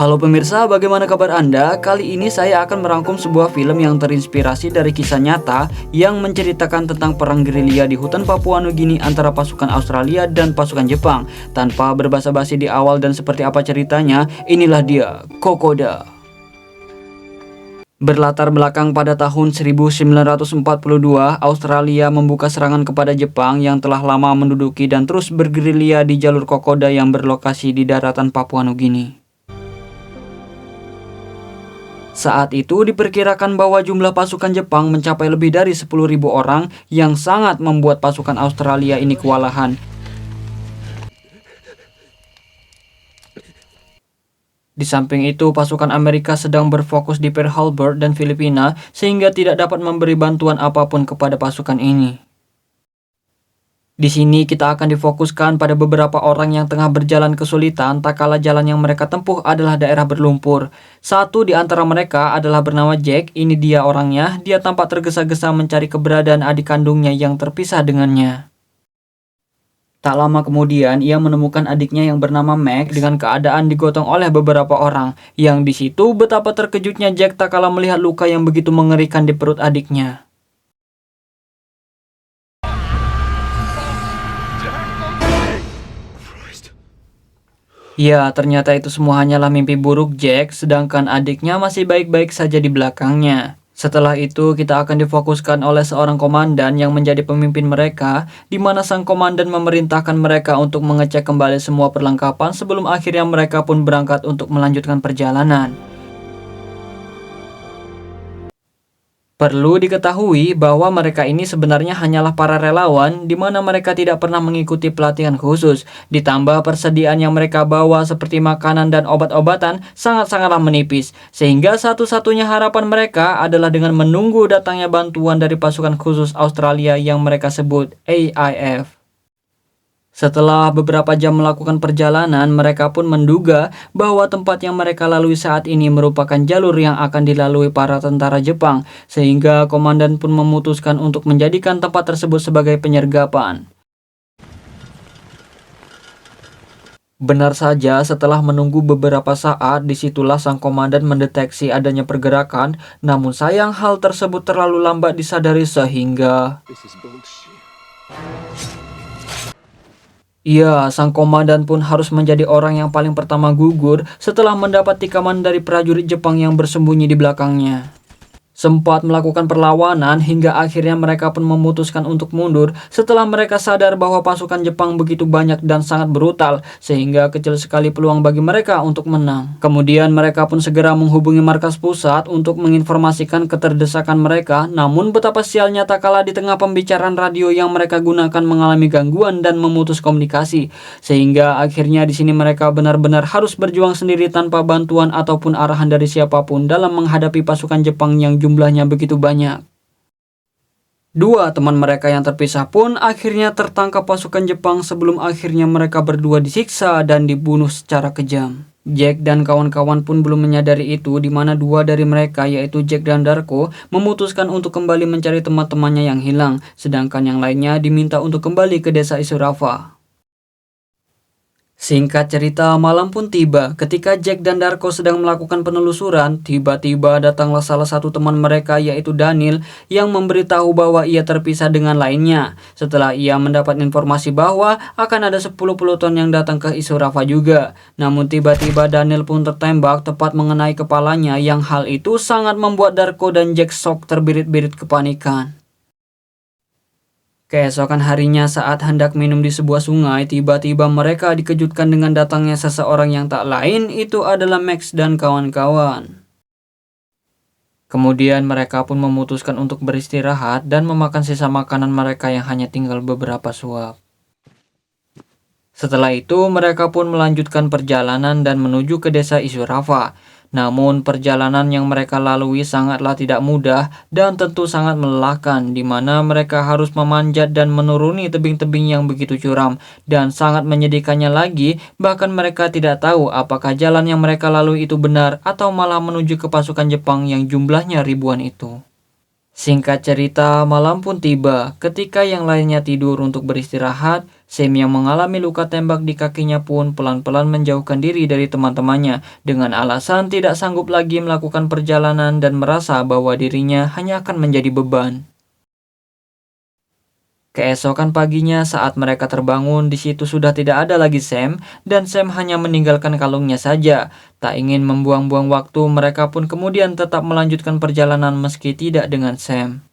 Halo pemirsa, bagaimana kabar Anda? Kali ini saya akan merangkum sebuah film yang terinspirasi dari kisah nyata yang menceritakan tentang perang gerilya di hutan Papua Nugini antara pasukan Australia dan pasukan Jepang. Tanpa berbasa-basi di awal dan seperti apa ceritanya, inilah dia, Kokoda. Berlatar belakang pada tahun 1942, Australia membuka serangan kepada Jepang yang telah lama menduduki dan terus bergerilya di jalur Kokoda yang berlokasi di daratan Papua Nugini. Saat itu diperkirakan bahwa jumlah pasukan Jepang mencapai lebih dari 10.000 orang yang sangat membuat pasukan Australia ini kewalahan. Di samping itu, pasukan Amerika sedang berfokus di Pearl Harbor dan Filipina sehingga tidak dapat memberi bantuan apapun kepada pasukan ini. Di sini kita akan difokuskan pada beberapa orang yang tengah berjalan kesulitan tak kala jalan yang mereka tempuh adalah daerah berlumpur. Satu di antara mereka adalah bernama Jack. Ini dia orangnya. Dia tampak tergesa-gesa mencari keberadaan adik kandungnya yang terpisah dengannya. Tak lama kemudian ia menemukan adiknya yang bernama Meg dengan keadaan digotong oleh beberapa orang. Yang di situ betapa terkejutnya Jack tak kala melihat luka yang begitu mengerikan di perut adiknya. Ya, ternyata itu semua hanyalah mimpi buruk Jack, sedangkan adiknya masih baik-baik saja di belakangnya. Setelah itu, kita akan difokuskan oleh seorang komandan yang menjadi pemimpin mereka, di mana sang komandan memerintahkan mereka untuk mengecek kembali semua perlengkapan sebelum akhirnya mereka pun berangkat untuk melanjutkan perjalanan. Perlu diketahui bahwa mereka ini sebenarnya hanyalah para relawan di mana mereka tidak pernah mengikuti pelatihan khusus. Ditambah persediaan yang mereka bawa seperti makanan dan obat-obatan sangat-sangatlah menipis. Sehingga satu-satunya harapan mereka adalah dengan menunggu datangnya bantuan dari pasukan khusus Australia yang mereka sebut AIF. Setelah beberapa jam melakukan perjalanan, mereka pun menduga bahwa tempat yang mereka lalui saat ini merupakan jalur yang akan dilalui para tentara Jepang, sehingga komandan pun memutuskan untuk menjadikan tempat tersebut sebagai penyergapan. Benar saja, setelah menunggu beberapa saat, disitulah sang komandan mendeteksi adanya pergerakan, namun sayang hal tersebut terlalu lambat disadari sehingga... Ya, sang komandan pun harus menjadi orang yang paling pertama gugur setelah mendapat tikaman dari prajurit Jepang yang bersembunyi di belakangnya. Sempat melakukan perlawanan hingga akhirnya mereka pun memutuskan untuk mundur setelah mereka sadar bahwa pasukan Jepang begitu banyak dan sangat brutal sehingga kecil sekali peluang bagi mereka untuk menang. Kemudian mereka pun segera menghubungi markas pusat untuk menginformasikan keterdesakan mereka, namun betapa sialnya tak kala di tengah pembicaraan radio yang mereka gunakan mengalami gangguan dan memutus komunikasi, sehingga akhirnya di sini mereka benar-benar harus berjuang sendiri tanpa bantuan ataupun arahan dari siapapun dalam menghadapi pasukan Jepang yang jumlahnya begitu banyak. Dua teman mereka yang terpisah pun akhirnya tertangkap pasukan Jepang sebelum akhirnya mereka berdua disiksa dan dibunuh secara kejam. Jack dan kawan-kawan pun belum menyadari itu, di mana dua dari mereka yaitu Jack dan Darko memutuskan untuk kembali mencari teman-temannya yang hilang, sedangkan yang lainnya diminta untuk kembali ke desa Isurafa. Singkat cerita, malam pun tiba. Ketika Jack dan Darko sedang melakukan penelusuran, tiba-tiba datanglah salah satu teman mereka yaitu Daniel yang memberitahu bahwa ia terpisah dengan lainnya. Setelah ia mendapat informasi bahwa akan ada 10 peloton yang datang ke Isurafa juga. Namun tiba-tiba Daniel pun tertembak tepat mengenai kepalanya, yang hal itu sangat membuat Darko dan Jack shock terbirit-birit kepanikan. Keesokan harinya saat hendak minum di sebuah sungai, tiba-tiba mereka dikejutkan dengan datangnya seseorang yang tak lain, itu adalah Max dan kawan-kawan. Kemudian mereka pun memutuskan untuk beristirahat dan memakan sisa makanan mereka yang hanya tinggal beberapa suap. Setelah itu mereka pun melanjutkan perjalanan dan menuju ke desa Isurafa. Namun perjalanan yang mereka lalui sangatlah tidak mudah dan tentu sangat melelahkan, di mana mereka harus memanjat dan menuruni tebing-tebing yang begitu curam, dan sangat menyedihkannya lagi, bahkan mereka tidak tahu apakah jalan yang mereka lalui itu benar atau malah menuju ke pasukan Jepang yang jumlahnya ribuan itu. Singkat cerita, malam pun tiba. Ketika yang lainnya tidur untuk beristirahat, Sam yang mengalami luka tembak di kakinya pun pelan-pelan menjauhkan diri dari teman-temannya dengan alasan tidak sanggup lagi melakukan perjalanan dan merasa bahwa dirinya hanya akan menjadi beban. Keesokan paginya saat mereka terbangun, di situ sudah tidak ada lagi Sam, dan Sam hanya meninggalkan kalungnya saja. Tak ingin membuang-buang waktu, mereka pun kemudian tetap melanjutkan perjalanan meski tidak dengan Sam.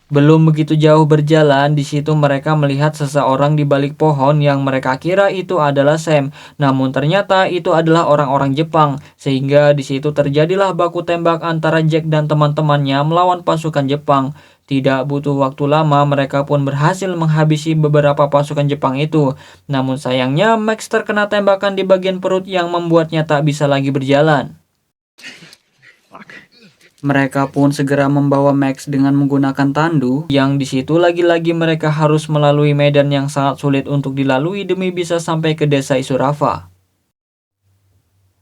Belum begitu jauh berjalan, di situ mereka melihat seseorang di balik pohon yang mereka kira itu adalah Sam. Namun ternyata itu adalah orang-orang Jepang, sehingga di situ terjadilah baku tembak antara Jack dan teman-temannya melawan pasukan Jepang. Tidak butuh waktu lama, mereka pun berhasil menghabisi beberapa pasukan Jepang itu. Namun sayangnya, Max terkena tembakan di bagian perut yang membuatnya tak bisa lagi berjalan. Mereka pun segera membawa Max dengan menggunakan tandu, yang di situ lagi-lagi mereka harus melalui medan yang sangat sulit untuk dilalui demi bisa sampai ke desa Isurafa.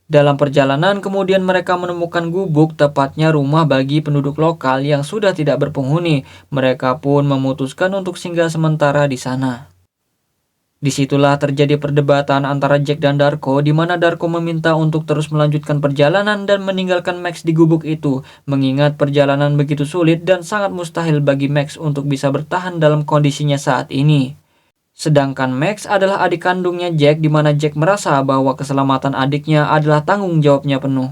Dalam perjalanan kemudian mereka menemukan gubuk, tepatnya rumah bagi penduduk lokal yang sudah tidak berpenghuni. Mereka pun memutuskan untuk singgah sementara di sana. Disitulah terjadi perdebatan antara Jack dan Darko, di mana Darko meminta untuk terus melanjutkan perjalanan dan meninggalkan Max di gubuk itu, mengingat perjalanan begitu sulit dan sangat mustahil bagi Max untuk bisa bertahan dalam kondisinya saat ini. Sedangkan Max adalah adik kandungnya Jack, di mana Jack merasa bahwa keselamatan adiknya adalah tanggung jawabnya penuh.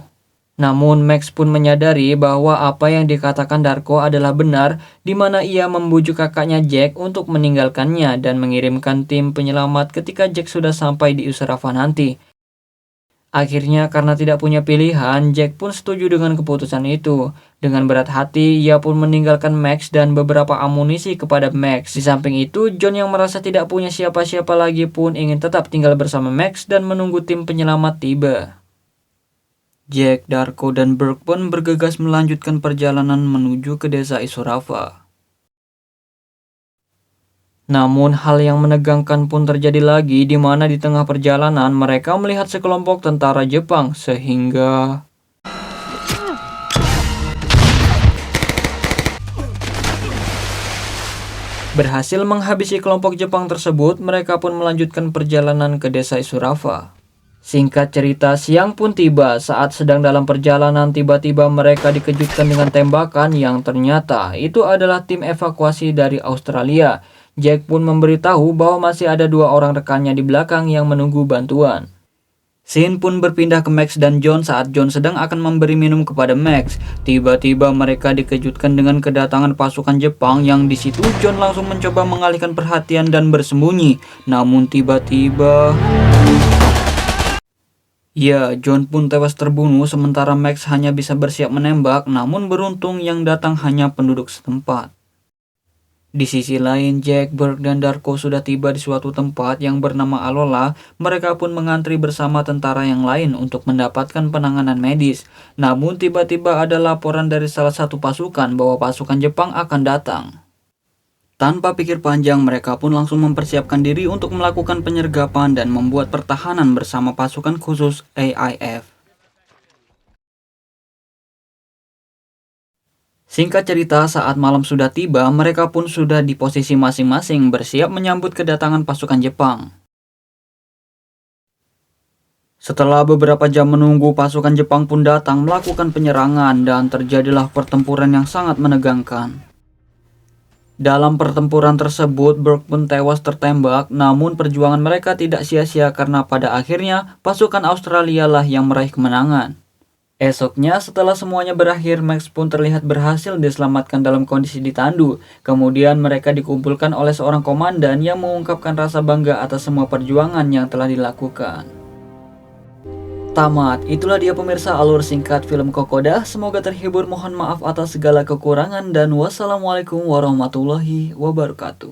Namun Max pun menyadari bahwa apa yang dikatakan Darko adalah benar, di mana ia membujuk kakaknya Jack untuk meninggalkannya dan mengirimkan tim penyelamat ketika Jack sudah sampai di Usurafa nanti. Akhirnya karena tidak punya pilihan, Jack pun setuju dengan keputusan itu. Dengan berat hati, ia pun meninggalkan Max dan beberapa amunisi kepada Max. Di samping itu, John yang merasa tidak punya siapa-siapa lagi pun ingin tetap tinggal bersama Max dan menunggu tim penyelamat tiba. Jack, Darko, dan Burke pun bergegas melanjutkan perjalanan menuju ke desa Isurafa. Namun hal yang menegangkan pun terjadi lagi, di mana di tengah perjalanan mereka melihat sekelompok tentara Jepang sehingga berhasil menghabisi kelompok Jepang tersebut. Mereka pun melanjutkan perjalanan ke desa Isurafa. Singkat cerita, siang pun tiba. Saat sedang dalam perjalanan, tiba-tiba mereka dikejutkan dengan tembakan yang ternyata itu adalah tim evakuasi dari Australia. Jack pun memberitahu bahwa masih ada 2 orang rekannya di belakang yang menunggu bantuan. Scene pun berpindah ke Max dan John saat John sedang akan memberi minum kepada Max. Tiba-tiba mereka dikejutkan dengan kedatangan pasukan Jepang, yang di situ John langsung mencoba mengalihkan perhatian dan bersembunyi. Namun tiba-tiba ya, John pun tewas terbunuh sementara Max hanya bisa bersiap menembak, namun beruntung yang datang hanya penduduk setempat. Di sisi lain, Jack, Burke, dan Darko sudah tiba di suatu tempat yang bernama Alola. Mereka pun mengantri bersama tentara yang lain untuk mendapatkan penanganan medis. Namun tiba-tiba ada laporan dari salah satu pasukan bahwa pasukan Jepang akan datang. Tanpa pikir panjang, mereka pun langsung mempersiapkan diri untuk melakukan penyergapan dan membuat pertahanan bersama pasukan khusus AIF. Singkat cerita, saat malam sudah tiba, mereka pun sudah di posisi masing-masing bersiap menyambut kedatangan pasukan Jepang. Setelah beberapa jam menunggu, pasukan Jepang pun datang melakukan penyerangan dan terjadilah pertempuran yang sangat menegangkan. Dalam pertempuran tersebut, Burke pun tewas tertembak, namun perjuangan mereka tidak sia-sia karena pada akhirnya pasukan Australia lah yang meraih kemenangan. Esoknya setelah semuanya berakhir, Max pun terlihat berhasil diselamatkan dalam kondisi ditandu. Kemudian mereka dikumpulkan oleh seorang komandan yang mengungkapkan rasa bangga atas semua perjuangan yang telah dilakukan. Tamat, itulah dia pemirsa alur singkat film Kokoda. Semoga terhibur, mohon maaf atas segala kekurangan dan wassalamualaikum warahmatullahi wabarakatuh.